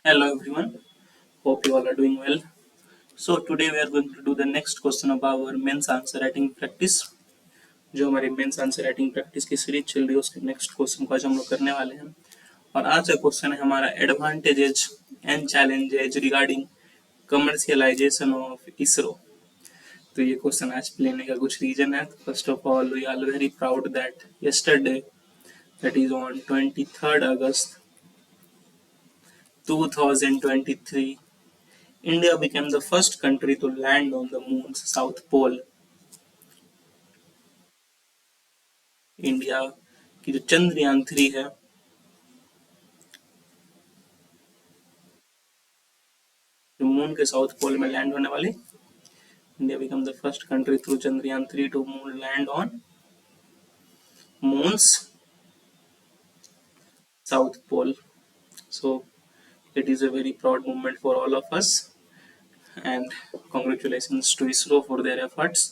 Hello everyone, hope you all are doing well. So today we are going to do the next question of our mains answer writing practice. जो हमारी mains answer writing practice की series चल रही है उसके next question को आज हम लोग करने वाले हैं। और आज का क्वेश्चन है हमारा advantages and challenges regarding commercialization of ISRO. तो ये क्वेश्चन आज लेने का कुछ रीजन है। First of all we are very proud that yesterday, that is on 23rd August 2023, India became the first country to land on the moon's south pole। India की जो चंद्रयान 3 है जो मून के साउथ पोल में land होने वाली, India become the first country through Chandrayaan 3 to moon land on moon's south pole. So it is a very proud moment for all of us and congratulations to ISRO for their efforts।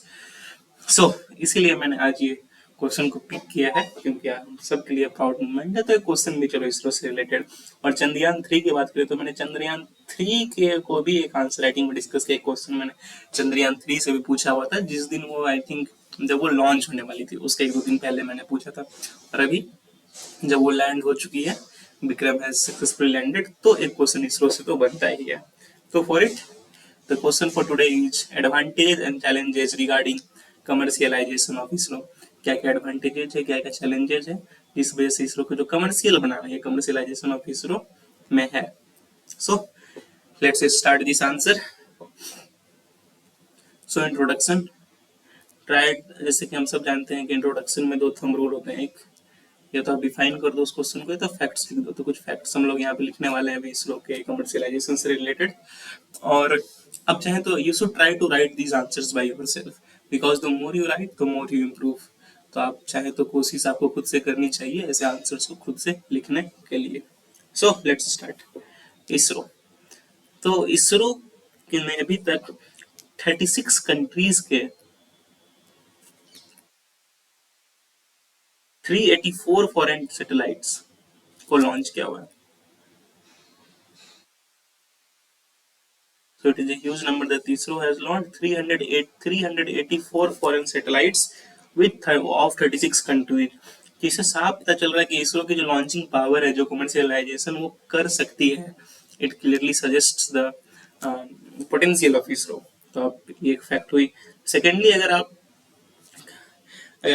So इसीलिए मैंने आज ये question को pick किया है क्योंकि हम सबके लिए प्राउड मोमेंट है। तो एक क्वेश्चन भी चलो इसरो से रिलेटेड। और चंद्रयान 3 की बात करें तो मैंने चंद्रयान 3 के को भी एक आंसर राइटिंग में डिस्कस किया। एक क्वेश्चन मैंने चंद्रयान 3 से भी पूछा हुआ था जिस दिन वो आई थिंक जब वो लॉन्च होने वाली थी उसके 1-2 दिन पहले मैंने पूछा था। और अभी जब वो लैंड हो चुकी है, विक्रम हैज सक्सेसफुली लैंडेड, तो एक क्वेश्चन इसरो से तो बनता ही है। तो for it the question for today is advantage and challenges regarding commercialization of ISRO. क्या क्या एडवांटेजेस है, क्या क्या चैलेंजेस है जिस वजह से इसरो को जो कमर्शियल बनाना है, कमर्शियलाइजेशन ऑफ इसरो में है। So let's start this answer. So introduction try, जैसे कि हम सब जानते हैं कि इंट्रोडक्शन में 2 थंब रूल होते हैं। एक या तो आप डिफाइन कर दो उस क्वेश्चन को या तो फैक्ट्स लिख दो। तो कुछ फैक्ट्स हम लोग यहाँ पे लिखने वाले हैं अभी इसरो के कमर्शियलाइजेशन से रिलेटेड। और अब चाहे तो you should try to write these answers by yourself because the more you write the more you improve. तो आप चाहे तो कोशिश आपको खुद से करनी चाहिए ऐसे आंसर्स को खुद से लिखने के लिए। So let's start. इसरो, तो इसरो ने अभी तक 36 कंट्रीज के 384 फॉरेन सैटेलाइट्स को लॉन्च किया हुआ है। So it is a huge number that ISRO has launched 384 foreign satellites with of 36 countries। जिससे साफ पता चल रहा है कि इसरो की जो लॉन्चिंग पावर है, जो कमर्शियलाइजेशन वो कर सकती है। It clearly suggests the potential of ISRO. तो अब ये एक फैक्ट हुई। सेकेंडली अगर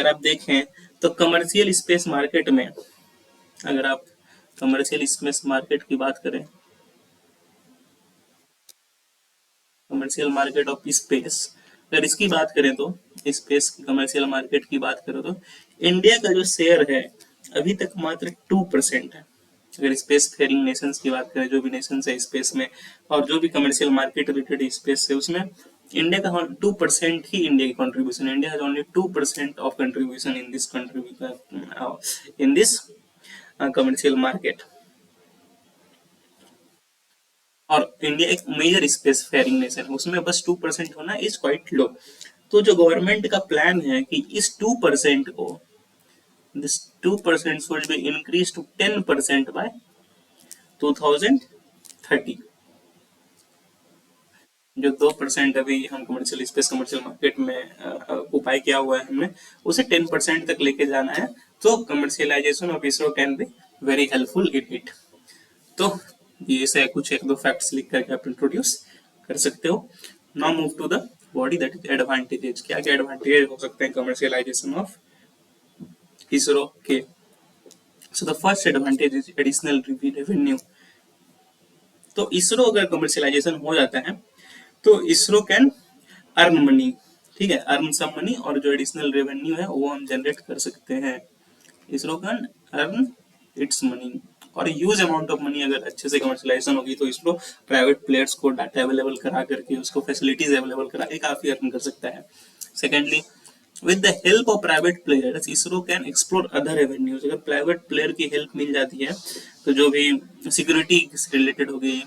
आप देखें तो कमर्शियल स्पेस मार्केट में, अगर आप कमर्शियल स्पेस मार्केट की बात करें, कमर्शियल मार्केट ऑफ स्पेस, अगर इसकी बात करें तो स्पेस की कमर्शियल मार्केट की बात करें तो इंडिया का जो शेयर है अभी तक मात्र 2% है। अगर स्पेस फेयरिंग नेशंस की बात करें, जो भी नेशंस है स्पेस में और जो भी कमर्शियल मार्केट रिलेटेड स्पेस है उसमें इंडिया का 2% ही इंडिया की contribution. India has only 2% of contribution in this in this commercial market. और इंडिया एक मेजर स्पेस फेयरिंग नेशन है, उसमें बस 2% होना इज क्वाइट लो। तो जो गवर्नमेंट का प्लान है कि इस 2% को, this 2% should be increase to 10% by 2030। जो 2% अभी हम कमर्शियल स्पेस कमर्शियल मार्केट में उपाय किया हुआ है हमने, उसे 10% तक लेके जाना है। तो commercialisation of ISRO can be very helpful in it. तो ये से कुछ 1-2 फैक्ट्स लिख करके आप इंट्रोड्यूस कर सकते हो। Now move to the body, that is advantages. क्या क्या एडवांटेज हो सकते हैं कमर्शियलाइजेशन ऑफ इसरो के। So the first advantage is additional revenue. तो इसरो अगर कमर्शियलाइजेशन हो जाता है तो इसरो कैन अर्न मनी, ठीक है, अर्न सम मनी, और जो एडिशनल रेवेन्यू है वो हम जनरेट कर सकते हैं। ISRO can earn it's money और ह्यूज अमाउंट ऑफ मनी। अगर अच्छे से कमर्शियलाइजेशन होगी तो इसरो प्राइवेट प्लेयर्स को डाटा अवेलेबल करा करके, उसको फैसिलिटीज अवेलेबल करा के काफी अर्न कर सकता है। Secondly, with the help of private players ISRO can explore other revenues. अगर प्राइवेट प्लेयर की हेल्प मिल जाती है तो जो भी सिक्योरिटी से रिलेटेड हो गई,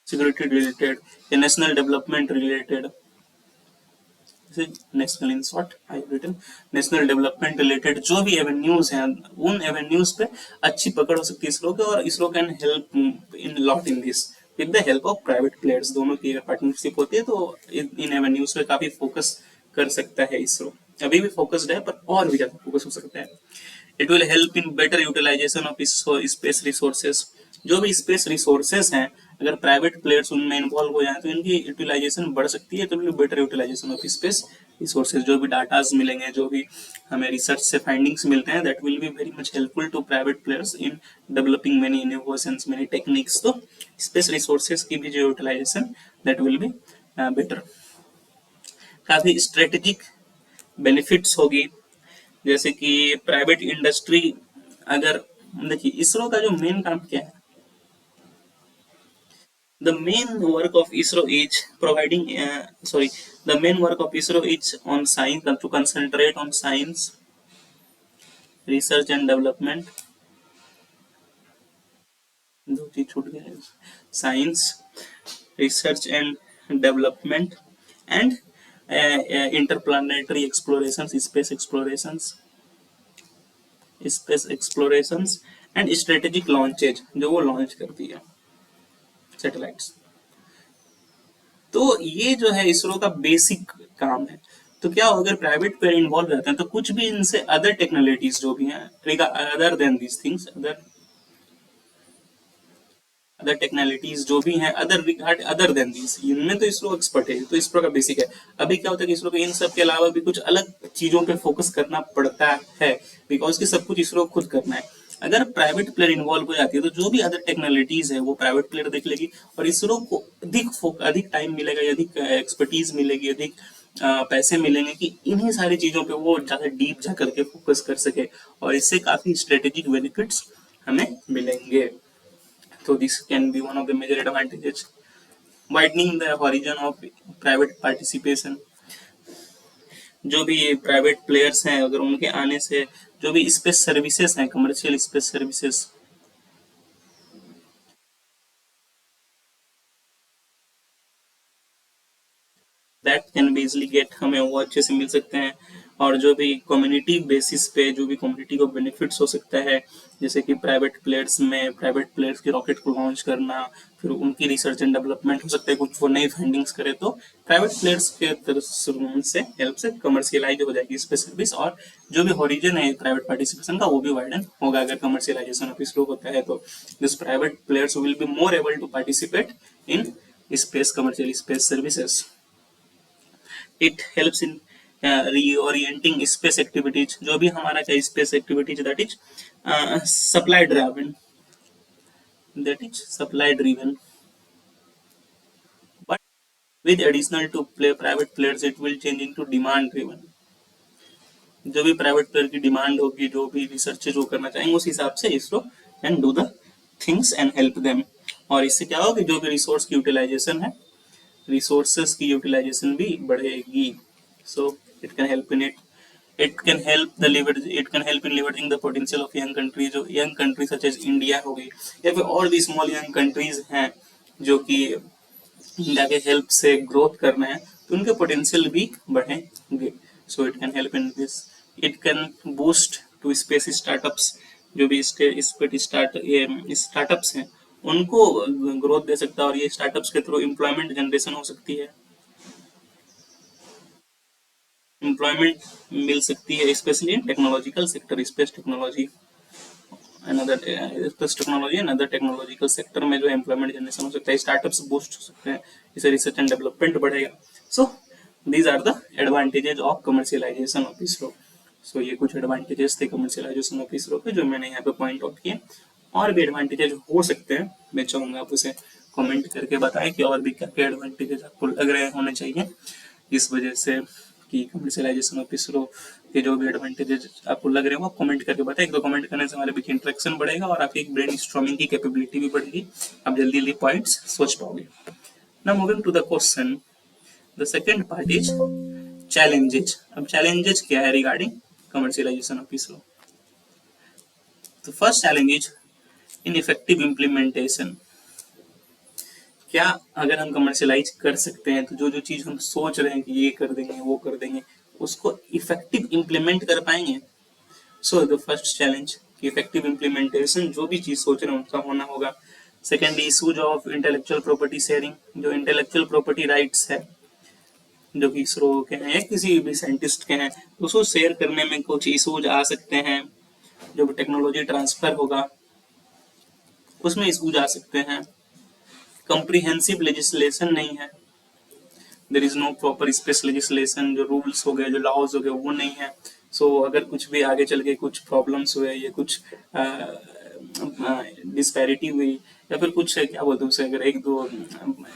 सिक्योरिटी रिलेटेड या national development related, national, in short I written national development related जो भी एवेन्यूज हैं, उन एवेन्यूज पे अच्छी पकड़ हो सकती है इसरो के, और ISRO can help in lot in this with the help of private players. दोनों की अगर पार्टनरशिप होती है तो इन एवेन्यूज पे काफी फोकस कर सकता है इसरो। अभी भी फोकस्ड है पर और भी ज्यादा फोकस हो सकता है। It will help in better utilization of space resources. जो भी स्पेस रिसोर्सेज हैं, अगर प्राइवेट प्लेयर्स उनमें इन्वॉल्व हो जाए तो इनकी यूटिलाइजेशन बढ़ सकती है, तो will better utilization of space resources. जो भी डाटाज मिलेंगे, जो भी हमें रिसर्च से फाइंडिंग्स मिलते हैं, that will be very much helpful to private players in developing many innovations, many techniques. तो स्पेस रिसोर्सेज की भी जो utilization, that will be better. काफी स्ट्रेटेजिक बेनिफिट्स होगी, जैसे कि प्राइवेट इंडस्ट्री, अगर देखिए इसरो का जो मेन काम क्या है, the main work of ISRO is providing the main work of ISRO is on science, to concentrate on science research and development। दो चीज छूट गया, science research and development and interplanetary explorations, space explorations and strategic launches, जो वो launch करती है satellites. तो ये जो है इसरो का बेसिक काम है। तो क्या अगर प्राइवेट पे इन्वॉल्व रहते हैं तो कुछ भी इनसे अदर टेक्नोलॉजीज जो भी हैं, other than these things, other technologies जो भी हैं, अदर देन दीज, इनमें तो इसरो एक्सपर्ट है। तो इसरो का बेसिक है। अभी क्या होता है कि इसरो को इन सब के अलावा भी कुछ अलग चीजों पे फोकस करना पड़ता है, बिकॉज कि सब कुछ इसरो खुद करना है। अगर प्राइवेट प्लेयर इन्वॉल्व हो जाती है तो जो भी अदर टेक्नोलॉजीज है वो प्राइवेट प्लेयर देख लेगी, और इसरो को अधिक टाइम मिलेगा, अधिक एक्सपर्टीज मिलेगी, अधिक पैसे मिलेंगे कि इन्हीं सारी चीजों पे वो ज्यादा डीप जा करके फोकस कर सके, और इससे काफी स्ट्रेटेजिक बेनिफिट्स हमें मिलेंगे। So this can be one of the major advantages, widening the horizon of private participation। जो भी प्राइवेट प्लेयर्स हैं, अगर उनके आने से जो भी स्पेस सर्विसेज हैं, commercial space services, that can be easily get, हमें वो अच्छे से मिल सकते हैं। और जो भी कम्युनिटी बेसिस पे जो भी कम्युनिटी को बेनिफिट्स हो सकता है, जैसे कि प्राइवेट प्लेयर्स की रॉकेट को लॉन्च करना, फिर उनकी रिसर्च एंड डेवलपमेंट हो सकता है, कुछ वो नई फाइंडिंग्स करे, तो प्राइवेट प्लेयर्स के तरफ से हेल्प से कमर्शियलाइज हो जाएगी स्पेस सर्विस, और जो भी हॉरिजन है प्राइवेट पार्टिसिपेशन का वो भी वाइडन होगा। अगर कमर्शियलाइजेशन ऑफ इसरो होता है तो this private players will be more able to participate in space commercial space services. It helps in reorienting space activities. जो भी हमारा क्या space activities, supply driven that is supply driven, but with additional to play private players it will change into demand driven. जो भी private player की demand होगी, जो भी रिसर्च जो करना चाहेंगे, उस हिसाब से ISRO can do the things and help them. और इससे क्या होगा, जो भी रिसोर्स की यूटिलाइजेशन है, रिसोर्सेस की यूटिलाइजेशन भी बढ़ेगी। So it can help in it can help in leveraging the potential of young countries, जो young countries such as India हो गई, या फिर और भी small young countries हैं जो कि इंडिया के हेल्प से ग्रोथ करना है, तो उनके पोटेंशियल भी बढ़ेंगे। So it can help in this. It can boost to space startups. जो भी स्टार्टअप्स हैं उनको ग्रोथ दे सकता है, और ये स्टार्टअप्स के थ्रू एम्प्लॉयमेंट जनरेशन हो सकती है, एम्प्लॉयमेंट मिल सकती है, specially in technological sector, space technology another technological sector में जो एम्प्लॉयमेंट जनरेशन हो सकता है, स्टार्टअप्स बूस्ट हो सकते हैं, इससे रिसर्च एंड डेवलपमेंट बढ़ेगा। So these are the advantages of commercialisation of ISRO. So ये कुछ एडवांटेजेस थे कमर्शियलाइजेशन ऑफ इसरो के, जो मैंने यहाँ पे पॉइंट आउट किए। और भी एडवांटेजेस हो सकते हैं, मैं चाहूंगा आप उसे कमेंट करके बताएं कि और भी क्या क्या एडवांटेजेस आपको लग रहे होने चाहिए इस वजह से कि कमर्शियलाइजेशन ऑफ इसरो के जो भी एडवांटेजेस आपको लग रहे हैं वो कमेंट करके बताएं। एक दो कमेंट करने से हमारे बीच इंटरेक्शन बढ़ेगा और आपकी एक ब्रेन स्टॉर्मिंग की कैपेबिलिटी भी बढ़ेगी, आप जल्दी जल्दी पॉइंट्स सोच पाओगे। Now moving to the question, the second part is challenges. अब चैलेंजेस क्या है रिगार्डिंग कमर्शियलाइजेशन ऑफ इसरो? तो first challenge is ineffective implementation. क्या अगर हम कमर्शियलाइज कर सकते हैं तो जो जो चीज हम सोच रहे हैं कि ये कर देंगे वो कर देंगे, उसको इफेक्टिव इम्प्लीमेंट कर पाएंगे? सो द फर्स्ट चैलेंज कि इफेक्टिव इम्प्लीमेंटेशन जो भी चीज सोच रहे हैं उसका होना होगा। Second, issues of intellectual property sharing, जो इंटेलेक्चुअल प्रॉपर्टी राइट्स है जो कि इसरो के हैं या किसी भी साइंटिस्ट के हैं, उसको शेयर करने में कुछ इशूज आ सकते हैं। जो भी टेक्नोलॉजी ट्रांसफर होगा उसमें इशूज आ सकते हैं। कॉम्प्रिहेंसिव लेजिस्लेशन नहीं है, there is no proper space legislation, जो रूल्स हो गए जो लॉज हो गए वो नहीं है। सो अगर कुछ भी आगे चल के कुछ प्रॉब्लम्स हुए या कुछ डिस्पैरिटी हुई या फिर कुछ क्या बोलते हैं उसे, अगर एक दो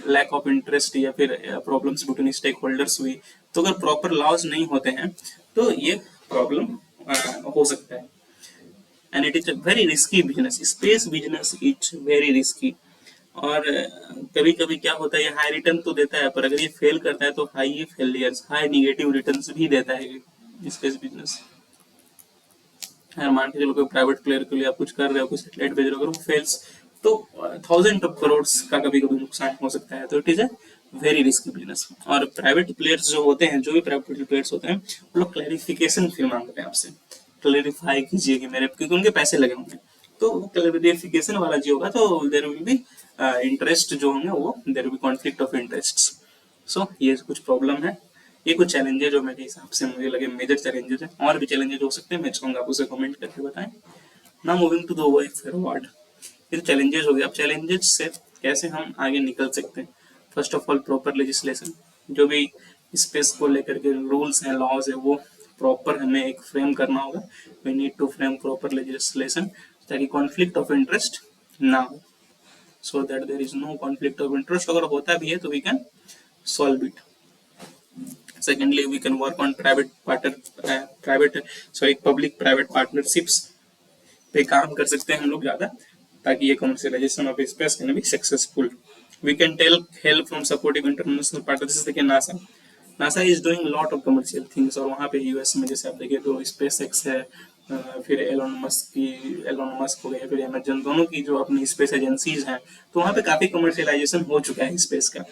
लैक ऑफ इंटरेस्ट या फिर प्रॉब्लम्स बिटवीन स्टेक होल्डर्स हुई, तो अगर प्रॉपर लॉज नहीं होते हैं तो ये प्रॉब्लम हो सकता है। And it is a very risky business, space business is very risky. और कभी कभी क्या होता है, ये हाई रिटर्न तो देता है पर अगर ये फेल करता है तो high failures, high negative returns भी देता है स्पेस बिजनेस। यार मान के चलो कोई प्राइवेट प्लेयर के लिए आप कुछ कर रहे हो, कोई सैटेलाइट भेज रहे हो, अगर वो फेल्स तो 1000 ऑफ करोड़ का कभी कभी नुकसान हो सकता है। तो it is a very risky business. और प्राइवेट प्लेयर्स जो होते हैं, जो भी प्राइवेट प्लेयर्स होते हैं, वो लोग क्लैरिफिकेशन फिर मांगते हैं आपसे, क्लैरिफाई कीजिए कि मेरे, क्योंकि उनके पैसे लगे होंगे। तो क्लैरिफिकेशन वाला जो होगा तो देयर विल बी इंटरेस्ट जो होंगे वो, there will be conflict of interest. So ये कुछ प्रॉब्लम है, ये कुछ चैलेंजेस जो मेरे हिसाब से मुझे लगे मेजर चैलेंजेस है। और भी चैलेंजेस हो सकते हैं, मैं चाहूंगा आप उसे कमेंट करके बताएं। Now moving to the way forward, ये तो चैलेंजेस हो गए। अब चैलेंजेस से कैसे हम आगे निकल सकते हैं? First of all proper legislation, जो भी स्पेस को लेकर के रूल्स हैं लॉज है वो प्रॉपर हमें एक फ्रेम करना होगा। We need to frame proper legislation ताकि कॉन्फ्लिक्ट ऑफ इंटरेस्ट ना हो, so that there is no conflict of interest. अगर होता भी है तो we can solve it. Secondly, we can work on public private partnerships पे काम कर सकते हैं हम लोग ज़्यादा, ताकि ये commercialization of space can be successful. We can tell help from supportive international partners. जैसे देखिए NASA is doing lot of commercial things, और वहाँ पे यूएस में जैसे आप देखिए तो स्पेस एक्स है, फिर एलोन मस्क हो गया, फिर अमेजन, दोनों की जो अपनी स्पेस एजेंसीज हैं, तो वहाँ पे काफ़ी कमर्शियलाइजेशन हो चुका है स्पेस का।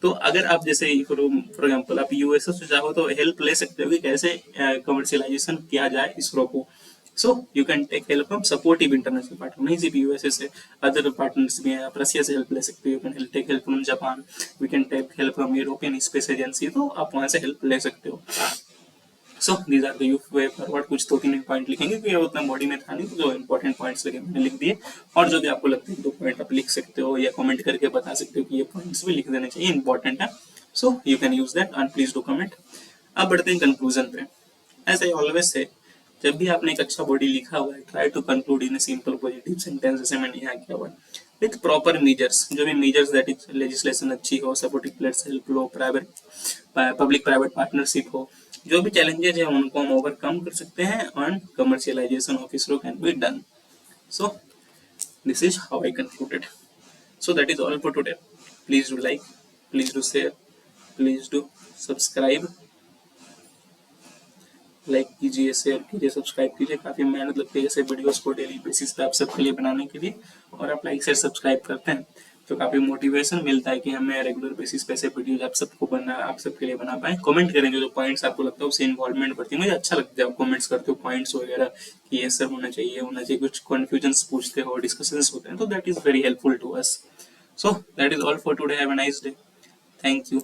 तो अगर आप जैसे फॉर एग्जाम्पल आप यूएसए से चाहो तो हेल्प ले सकते हो कि कैसे कमर्शियलाइजेशन किया जाए इसरो को। So you can take help from supportive international partner, नहीं सिर्फ यूएसए से, अदर पार्टनर्स भी हैं। आप रशिया से हेल्प ले सकते हो, you can take help from Japan, we can take help from European space agency, तो आप वहां से हेल्प ले सकते हो। So these are the way forward. कुछ दो तीन पॉइंट लिखेंगे क्योंकि उतना बॉडी में था नहीं, तो जो इंपॉर्टेंट पॉइंट्स लगे मैंने लिख दिए। और जो भी आपको लगता है दो पॉइंट आप लिख सकते हो या कमेंट करके बता सकते हो कि ये पॉइंट्स भी लिख देने चाहिए, इंपॉर्टेंट है। सो you can use that and please do comment. अब बढ़ते हैं कंक्लूजन पे। एज आई ऑलवेज से, जब भी आपने एक अच्छा बॉडी लिखा हुआ है, try to conclude in simple positive sentence, जैसे मैंने यहाँ किया हुआ है, विथ प्रॉपर मेजर्स। जो भी मेजर्स, दैट इज लेजिस्लेशन अच्छी हो, सपोर्टिव प्लेयर्स हेल्प लो, प्राइवेट पब्लिक प्राइवेट पार्टनरशिप हो, जो भी चैलेंजेस है उनको हम ओवरकम कर सकते हैं and commercialisation of ISRO can be done. So this is how I concluded. So that is all for today. Please do like, please do share, please do subscribe. Like कीजिए, शेयर कीजिए, subscribe कीजिए। काफी मेहनत लगती है ऐसे वीडियोस को daily basis पे आप सबके लिए बनाने के लिए, और आप लाइक शेयर सब्सक्राइब करते हैं तो काफी मोटिवेशन मिलता है कि हमें रेगुलर बेसिस पे ऐसे वीडियोस आप सबके लिए बना पाए। कमेंट करें जो पॉइंट्स आपको लगता है उससे इन्वॉल्वमेंट बढ़ती है। मुझे अच्छा लगता है आप कमेंट्स करते हो पॉइंट्स वगैरह कि ये सब होना चाहिए, कुछ कन्फ्यूजन पूछते हो, डिस्कशंस होते हैं, तो that is very helpful to us. So that is all for today. Have a nice day. Thank you.